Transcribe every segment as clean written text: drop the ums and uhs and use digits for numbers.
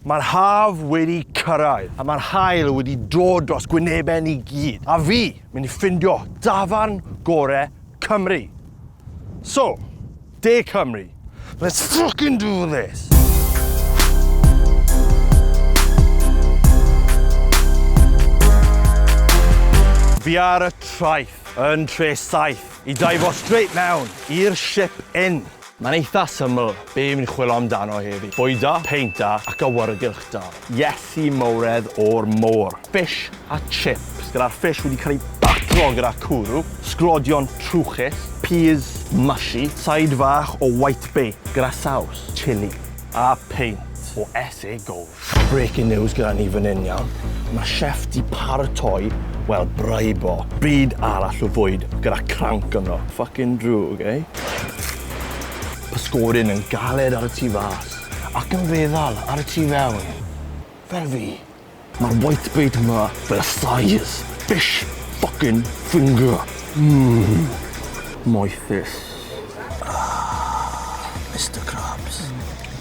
Mae'r haf wedi cyrraedd, a mae'r haul wedi dod dros gwynebau ni gyd. A fi mynd i ffindio dafarn gorau Cymru. So, De Cymru, let's fucking do this. Fi ar y traeth yn Tre 7 i daifo straight mewn i'r ship inn. Mae'n eitha syml be fi'n chwilio amdano heddi. Bwyda, peinta ac awyrgylch da. Iesu mowredd o'r môr. Fish a chips, gyda'r fish wedi cael ei batlo gyda cwrw, sglodion trwchus, peas mushy, said fach o white bait gyda saws, chili a peint o SA Gold. Breaking news gyda ni fan hyn iawn. Mae chef di paratoi, wel, braibo, bryd arall o fwyd gyda cranc yno. Fucking drwg, Pysgorin yn galed ar y tu fas, ac yn feddal ar y tu fewn. Fel fi, mae'r white bait yma fel size fish fucking finger. Moethus. Mr Krabs.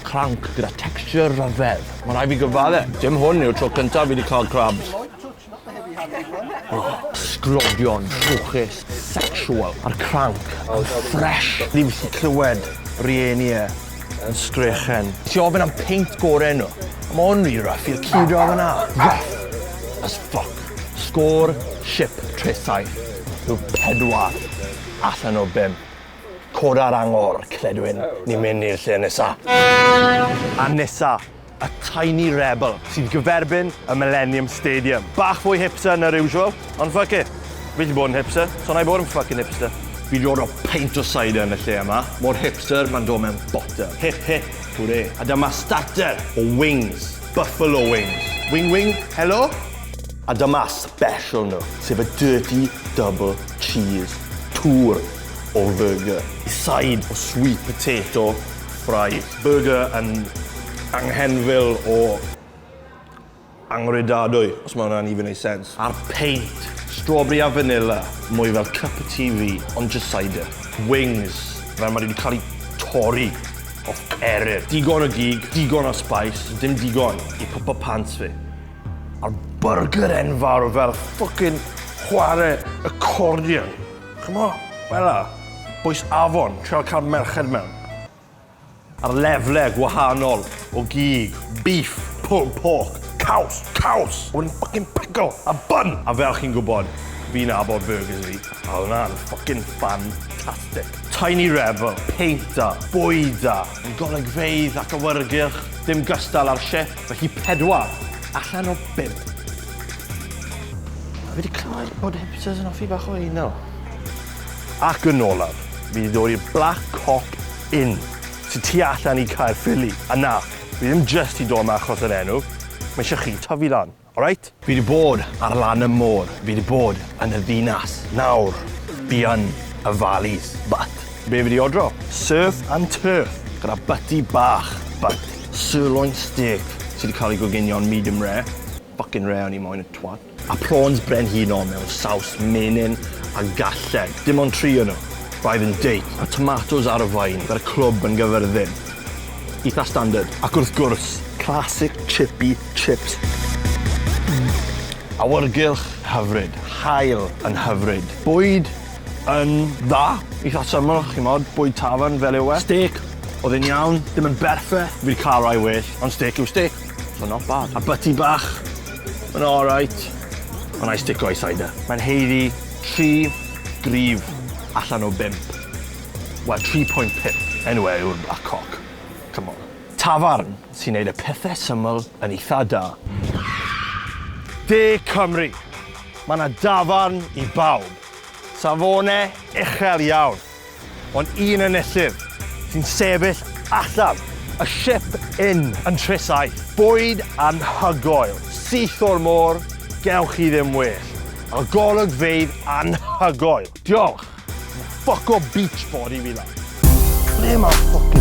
Cranc gyda texture rhyfedd. Mae'n rhaid fi gyfadde. Dim hwn yw'r tro cyntaf fi wedi cael crabs. Sglodion, trwchus, sexual. A'r cranc yn fresh. Ni fi clywed rieni yn sgrechen. Ti ofyn am peint gorau nhw. Mae hwn rhi rough i'r cudo o fyna. Rough as fuck. Sgôr ship Tre 7. Yw 4 allan o 5. Coda'r angor, cledwyn, ni'n mynd i'r lle nesa. A nesa, a tiny rebel sydd gyferbyn y Millennium Stadium. Bach fwy hipster na'r usual, ond fuck it. Fi wedi bod yn hipster, so na i bod yn fucking hipster. Fi wedi dod o peint o cider yn y lle yma. Mor hipster, mae'n dod mewn botel. Hip hip, hwre. A dyma starter o wings, buffalo wings. Wing, hello? A dyma special nhw, sef y dirty double cheese tour o burger. Side o sweet potato fries. Burger yn anghenfil o angredadwy, os mae hwnna'n even ei sens. A'r peint, strawberry a vanilla, mwy fel cup of tea fi, ond just cider. Wings, fel mae wedi cael ei torri off eryr. Digon o gig, digon o spice, dim digon i pop pants fi. A'r burger enfawr fel fucking chwarae accordion. Come on, fela. Bwys afon, trial cael merched mewn. A'r lefle gwahanol o gig, beef, pulled pork, caws, wedyn fucking pickle, a bun. A fel chi'n gwybod, fi'n abod burgers fi. A hwnna'n fucking fantastic. Tiny rebel, peinta, bwyda, yn golygfeidd ac awyrgylch, dim gystal ar ship, felly 4 allan o 5. Fi wedi clywed bod hipsters yn offi bach o unol. Ac yn olaf, fi wedi dod i'r Black Cock Inn, sy'n tu allan i Caerffili. A na, fi ddim just i dod yma achos yr enw, mae eisiau chi tyfu lan, alright? Fi wedi bod ar lan y môr, fi wedi bod yn y ddinas. Nawr, fi yn y valleys, but be fi wedi odro? Surf and turf, gyda byti bach, but sirloin steak, sydd wedi cael ei goginio'n medium rare. Fucking rare o'n i moyn y twat. A prawns brenhino mewn saws menyn a galled. Dim ond 3 o'n nhw. Braidd yn date. A tomatoes ar y fain, gyda'r clwb yn gyferddin. Eitha standard. Ac wrth gwrs, classic chippy chips. Awyrgylch hyfryd. Haul yn hyfryd. Bwyd yn dda. Eitha syml, chi'n modd. Bwyd tafarn fel yw e. Steak, oedd yn iawn. Dim yn berffaith. Fi wedi cael rai well, ond steak yw steak. So not bad. A byti bach, yn alright. Ond I stick o'i cider. Mae'n heiddi 3 grif allan o 5. Wel, 3.5. Anyway, yw'r Black Cock. Come on. Tafarn sy'n neud y pethau syml yn eitha da. De Cymru. Mae yna dafarn i bawb. Safonau uchel iawn. Ond un enillydd sy'n sefyll allan. Y ship inn yn Tre 7. Bwyd anhygoel. Syth o'r môr, gewch chi ddim well. A golygfeydd anhygoel. Diolch. Fuck o beach body fi lan. Ble mae fuck